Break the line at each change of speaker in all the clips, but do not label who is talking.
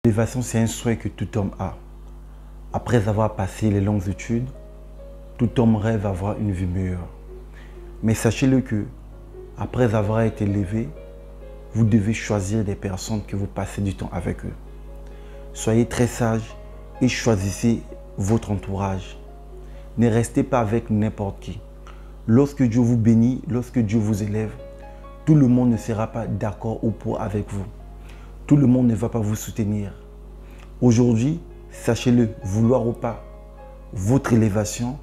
L'élévation, c'est un souhait que tout homme a. Après avoir passé les longues études, tout homme rêve d'avoir une vie meilleure. Mais sachez-le que, après avoir été élevé, vous devez choisir des personnes que vous passez du temps avec eux. Soyez très sage et choisissez votre entourage. Ne restez pas avec n'importe qui. Lorsque Dieu vous bénit, lorsque Dieu vous élève, tout le monde ne sera pas d'accord ou pour avec vous. Tout le monde ne va pas vous soutenir. Aujourd'hui, sachez-le, vouloir ou pas, votre élévation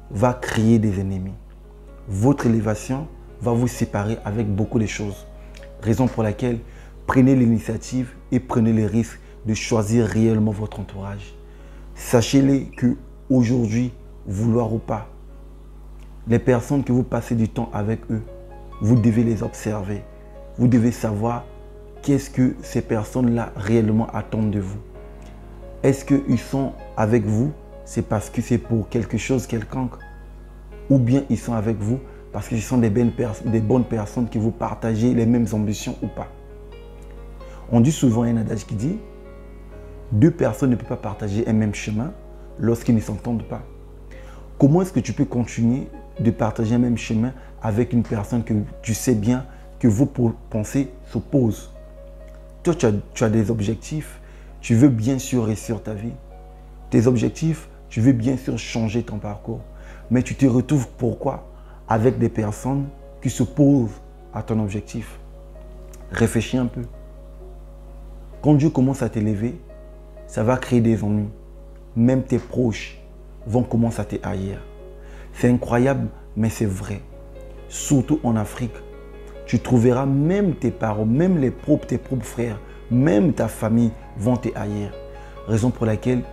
va créer des ennemis. Votre élévation va vous séparer avec beaucoup de choses. Raison pour laquelle, prenez l'initiative et prenez le risque de choisir réellement votre entourage. Sachez-le que aujourd'hui, vouloir ou pas, les personnes que vous passez du temps avec eux, vous devez les observer. Vous devez savoir qu'est-ce que ces personnes-là réellement attendent de vous. Est-ce qu'ils sont avec vous, c'est parce que c'est pour quelque chose quelconque? Ou bien ils sont avec vous parce qu'ils sont des bonnes personnes qui vous partagez les mêmes ambitions ou pas? On dit souvent un adage qui dit « Deux personnes ne peuvent pas partager un même chemin lorsqu'ils ne s'entendent pas ». Comment est-ce que tu peux continuer de partager un même chemin avec une personne que tu sais bien que vos pensées s'opposent? Toi, tu as des objectifs, tu veux bien sûr réussir ta vie. Tes objectifs, tu veux bien sûr changer ton parcours. Mais tu te retrouves pourquoi? Avec des personnes qui s'opposent à ton objectif. Réfléchis un peu. Quand Dieu commence à t'élever, ça va créer des ennuis. Même tes proches vont commencer à te haïr. C'est incroyable, mais c'est vrai. Surtout en Afrique, tu trouveras même tes parents, même tes propres frères, même ta famille vont te haïr. Raison pour laquelle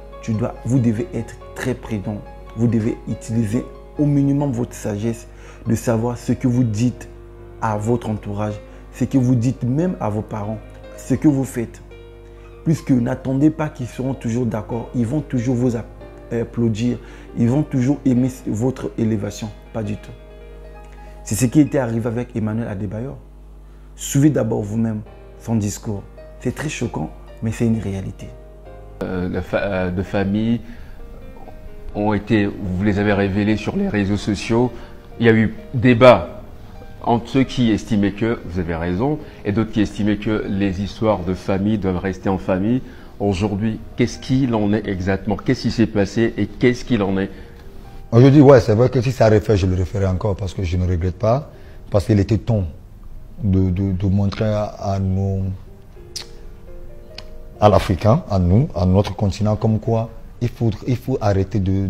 vous devez être très prudent. Vous devez utiliser au minimum votre sagesse de savoir ce que vous dites à votre entourage, ce que vous dites même à vos parents, ce que vous faites. Puisque n'attendez pas qu'ils seront toujours d'accord, ils vont toujours vous applaudir, ils vont toujours aimer votre élévation. Pas du tout. C'est ce qui était arrivé avec Emmanuel Adebayor. Suivez d'abord vous-même son discours. C'est très choquant, mais c'est une réalité.
De famille ont été, vous les avez révélés sur les réseaux sociaux. Il y a eu débat entre ceux qui estimaient que, vous avez raison, et d'autres qui estimaient que les histoires de famille doivent rester en famille. Aujourd'hui, qu'est-ce qu'il en est exactement? Qu'est-ce qui s'est passé et qu'est-ce qu'il en est?
Aujourd'hui, ouais, c'est vrai que si ça refait, je le referai encore parce que je ne regrette pas. Parce qu'il était temps de montrer à l'Africain, à nous, à notre continent, comme quoi il faut arrêter de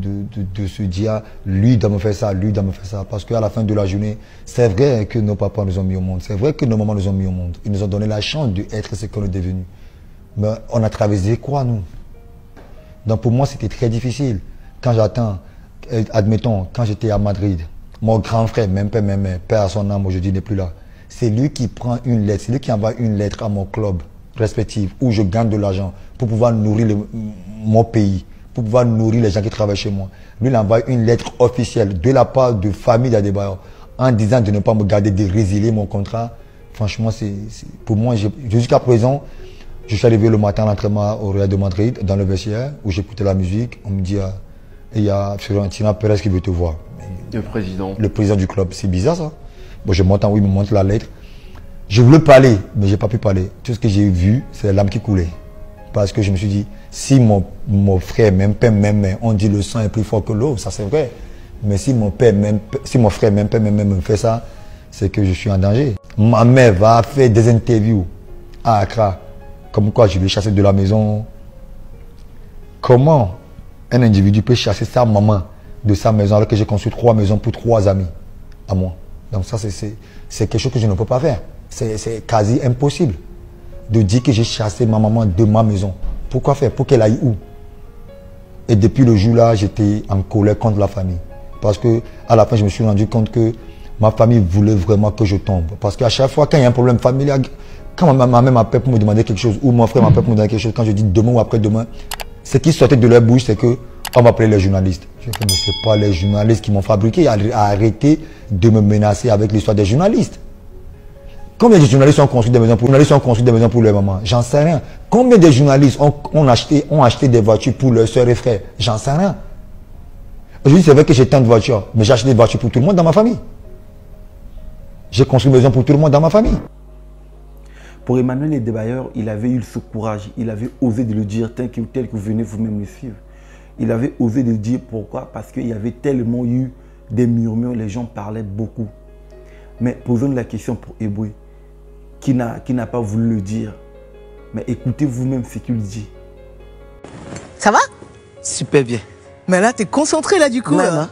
se dire lui doit me faire ça, lui doit me faire ça. Parce qu'à la fin de la journée, c'est vrai que nos papas nous ont mis au monde, c'est vrai que nos mamans nous ont mis au monde. Ils nous ont donné la chance d'être ce qu'on est devenu. Mais on a traversé quoi, nous? Donc pour moi, c'était très difficile. Quand j'attends, admettons, quand j'étais à Madrid, mon grand frère, même père à son âme, aujourd'hui n'est plus là. C'est lui qui prend une lettre, c'est lui qui envoie une lettre à mon club respectif où je gagne de l'argent pour pouvoir nourrir mon pays, pour pouvoir nourrir les gens qui travaillent chez moi. Lui, il envoie une lettre officielle de la part de famille d'Adebayor en disant de ne pas me garder, de résilier mon contrat. Franchement, pour moi, jusqu'à présent, je suis arrivé le matin à l'entraînement au Real de Madrid, dans le vestiaire, où j'écoutais la musique. On me dit, il y a Florentino Pérez qui veut te voir.
Le président. Le
président du club. C'est bizarre, ça. Bon, je monte en haut, il me montre la lettre. Je voulais parler, mais je n'ai pas pu parler. Tout ce que j'ai vu, c'est la larme qui coulait. Parce que je me suis dit, si mon frère, même père, même mère, on dit le sang est plus fort que l'eau, ça c'est vrai. Mais si mon frère, même père, même mère me fait ça, c'est que je suis en danger. Ma mère va faire des interviews à Accra, comme quoi je l'ai chassé de la maison. Comment un individu peut chasser sa maman de sa maison alors que j'ai construit 3 maisons pour 3 amis à moi? Donc ça, c'est quelque chose que je ne peux pas faire. C'est quasi impossible de dire que j'ai chassé ma maman de ma maison. Pourquoi faire? Pour qu'elle aille où? Et depuis le jour-là, j'étais en colère contre la famille. Parce que à la fin, je me suis rendu compte que ma famille voulait vraiment que je tombe. Parce qu'à chaque fois, quand il y a un problème familial, quand ma mère m'appelle pour me demander quelque chose, ou mon frère m'appelle pour me demander quelque chose, quand je dis demain ou après-demain, ce qui sortait de leur bouche, c'est que on m'appelait les journalistes. Je dis, mais ce n'est pas les journalistes qui m'ont fabriqué. Arrêtez de me menacer avec l'histoire des journalistes. Combien de journalistes ont construit des maisons pour leurs mamans? J'en sais rien. Combien de journalistes ont acheté des voitures pour leurs soeurs et frères? J'en sais rien. Aujourd'hui, c'est vrai que j'ai tant de voitures, mais j'ai acheté des voitures pour tout le monde dans ma famille. J'ai construit une maison pour tout le monde dans ma famille.
Pour Emmanuel les débailleurs, il avait eu ce courage, il avait osé de le dire tel que vous venez vous-même le suivre. Il avait osé de le dire pourquoi? Parce qu'il y avait tellement eu des murmures, les gens parlaient beaucoup. Mais posons la question pour Eboué, qui n'a pas voulu le dire. Mais écoutez vous-même ce qu'il dit.
Ça va?
Super bien.
Mais là, t'es concentré là du coup.
Non.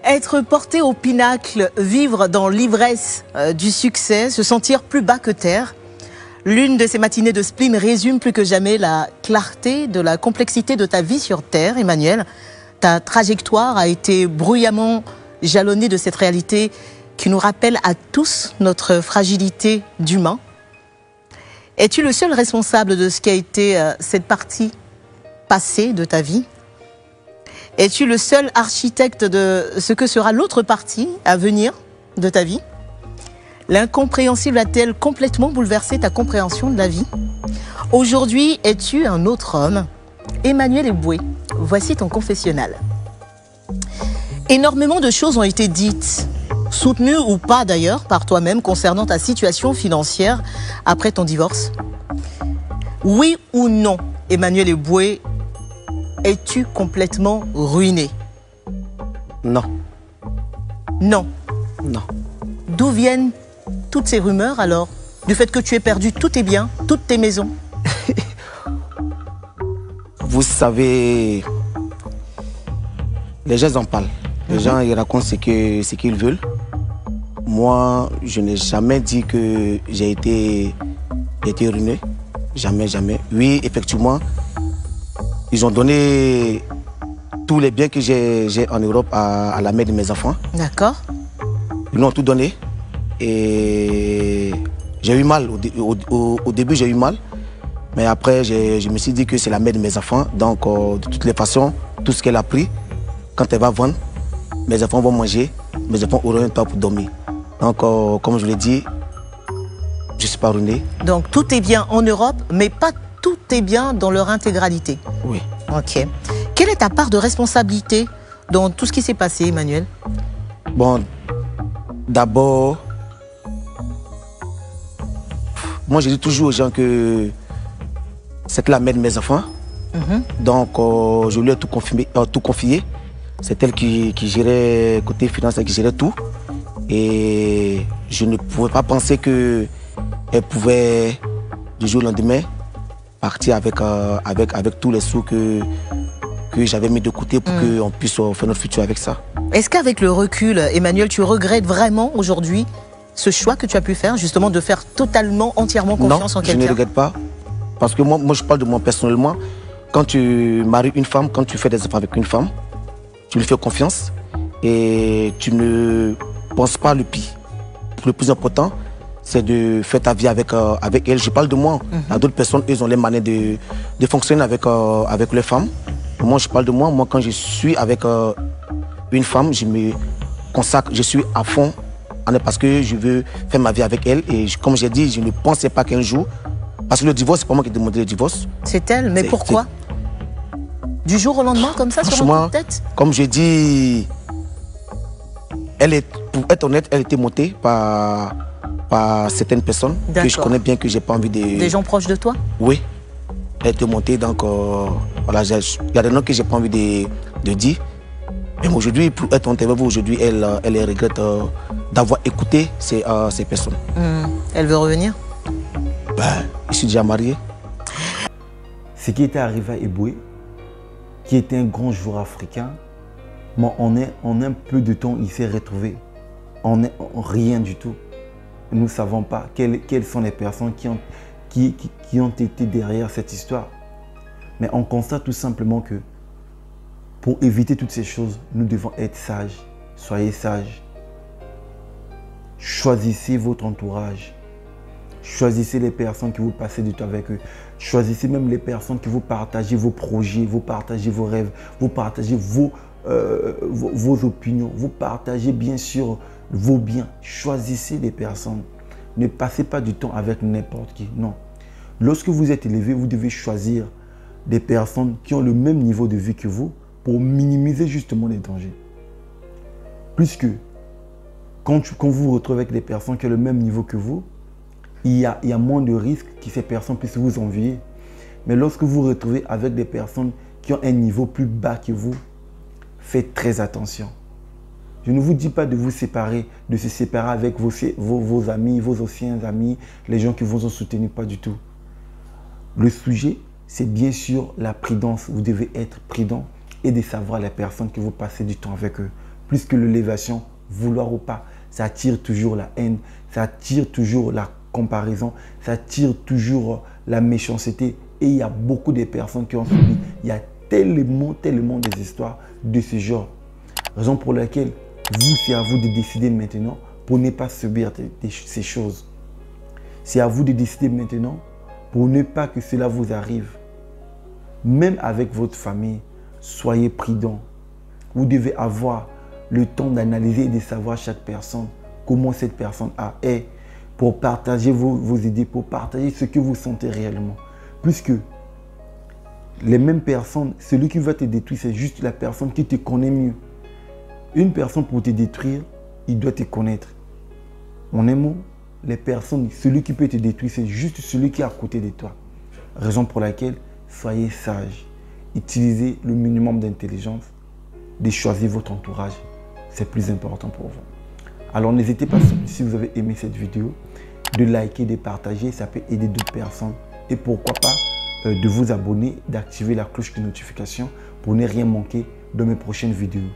Être porté au pinacle, vivre dans l'ivresse du succès, se sentir plus bas que terre. L'une de ces matinées de spleen résume plus que jamais la clarté de la complexité de ta vie sur Terre, Emmanuel. Ta trajectoire a été bruyamment jalonnée de cette réalité qui nous rappelle à tous notre fragilité d'humain. Es-tu le seul responsable de ce qui a été cette partie passée de ta vie? Es-tu le seul architecte de ce que sera l'autre partie à venir de ta vie? L'incompréhensible a-t-elle complètement bouleversé ta compréhension de la vie? Aujourd'hui, es-tu un autre homme? Emmanuel Eboué, voici ton confessionnal. Énormément de choses ont été dites, soutenues ou pas d'ailleurs par toi-même concernant ta situation financière après ton divorce. Oui ou non, Emmanuel Eboué, es-tu complètement ruiné?
Non.
Non.
Non.
D'où viennent toutes ces rumeurs alors? Du fait que tu aies perdu tous tes biens, toutes tes maisons?
Vous savez, les gens en parlent. Les gens ils racontent ce qu'ils veulent. Moi, je n'ai jamais dit que j'ai été ruiné. Jamais, jamais. Oui, effectivement, ils ont donné tous les biens que j'ai en Europe à la mère de mes enfants.
D'accord.
Ils m'ont tout donné. Et j'ai eu mal. Au début, j'ai eu mal. Mais après, je me suis dit que c'est la mère de mes enfants. Donc, de toutes les façons, tout ce qu'elle a pris, quand elle va vendre, mes enfants vont manger. Mes enfants auront un temps pour dormir. Donc, comme je l'ai dit, je ne suis pas ruiné.
Donc, tout est bien en Europe, mais pas tout est bien dans leur intégralité.
Oui.
Ok. Quelle est ta part de responsabilité dans tout ce qui s'est passé, Emmanuel?
Bon, d'abord, moi je dis toujours aux gens que c'est la mère de mes enfants. Donc je lui ai tout confié. C'est elle qui gérait côté financier, qui gérait tout. Et je ne pouvais pas penser qu'elle pouvait du jour au lendemain partir avec tous les sous que j'avais mis de côté pour qu'on puisse faire notre futur avec ça.
Est-ce qu'avec le recul, Emmanuel, tu regrettes vraiment aujourd'hui ce choix que tu as pu faire, justement de faire totalement, entièrement confiance en quelqu'un?
Non, je ne regrette pas. Parce que moi, je parle de moi personnellement. Quand tu maries une femme, quand tu fais des enfants avec une femme, tu lui fais confiance et tu ne penses pas le pire. Le plus important, c'est de faire ta vie avec elle. Je parle de moi. Il y a d'autres personnes, ils ont les manières de fonctionner avec les femmes. Moi, je parle de moi. Moi, quand je suis avec une femme, je me consacre, je suis à fond parce que je veux faire ma vie avec elle. Et comme j'ai dit, je ne pensais pas qu'un jour, parce que le divorce, c'est pas moi qui ai demandé le divorce.
C'est elle, mais pourquoi? Du jour au lendemain, comme ça, sur un coup de tête?
Comme je dis, pour être honnête, elle était montée par certaines personnes que je connais bien, que j'ai pas envie de...
Des gens proches de toi?
Oui. Elle était montée, donc voilà, il y a des noms que j'ai pas envie de dire. Mais aujourd'hui, pour être honnête avec vous, aujourd'hui, elle regrette d'avoir écouté ces personnes.
Elle veut revenir?
Ben, je suis déjà marié.
Ce qui était arrivé à Eboué, qui était un grand joueur africain, mais en un peu de temps, il s'est retrouvé en rien du tout. Nous ne savons pas quelles sont les personnes qui ont été derrière cette histoire. Mais on constate tout simplement que pour éviter toutes ces choses, nous devons être sages. Soyez sages. Choisissez votre entourage. Choisissez les personnes que vous passez du temps avec eux. Choisissez même les personnes que vous partagez vos projets, vous partagez vos rêves, vous partagez vos opinions, vous partagez bien sûr vos biens. Choisissez les personnes. Ne passez pas du temps avec n'importe qui. Non. Lorsque vous êtes élevé, vous devez choisir des personnes qui ont le même niveau de vie que vous pour minimiser justement les dangers. Puisque quand vous vous retrouvez avec des personnes qui ont le même niveau que vous, il y a moins de risques que ces personnes puissent vous envier. Mais lorsque vous vous retrouvez avec des personnes qui ont un niveau plus bas que vous, faites très attention. Je ne vous dis pas de vous séparer, de se séparer avec vos amis, vos anciens amis, les gens qui vous ont soutenu, pas du tout. Le sujet, c'est bien sûr la prudence. Vous devez être prudent et de savoir les personnes que vous passez du temps avec eux. Plus que l'élévation, vouloir ou pas, ça attire toujours la haine, ça attire toujours la comparaison, ça attire toujours la méchanceté. Et il y a beaucoup de personnes qui ont subi. Il y a tellement des histoires de ce genre. Raison pour laquelle c'est à vous de décider maintenant pour ne pas subir ces choses. C'est à vous de décider maintenant pour ne pas que cela vous arrive. Même avec votre famille, soyez prudents. Vous devez avoir le temps d'analyser et de savoir chaque personne, comment cette personne est, pour partager vos idées, pour partager ce que vous sentez réellement. Puisque les mêmes personnes, celui qui va te détruire, c'est juste la personne qui te connaît mieux. Une personne pour te détruire, il doit te connaître. En un mot, les personnes, celui qui peut te détruire, c'est juste celui qui est à côté de toi. Raison pour laquelle, soyez sage. Utilisez le minimum d'intelligence, de choisir votre entourage. C'est plus important pour vous. Alors n'hésitez pas, si vous avez aimé cette vidéo, de liker, de partager. Ça peut aider d'autres personnes. Et pourquoi pas de vous abonner, d'activer la cloche de notification pour ne rien manquer de mes prochaines vidéos.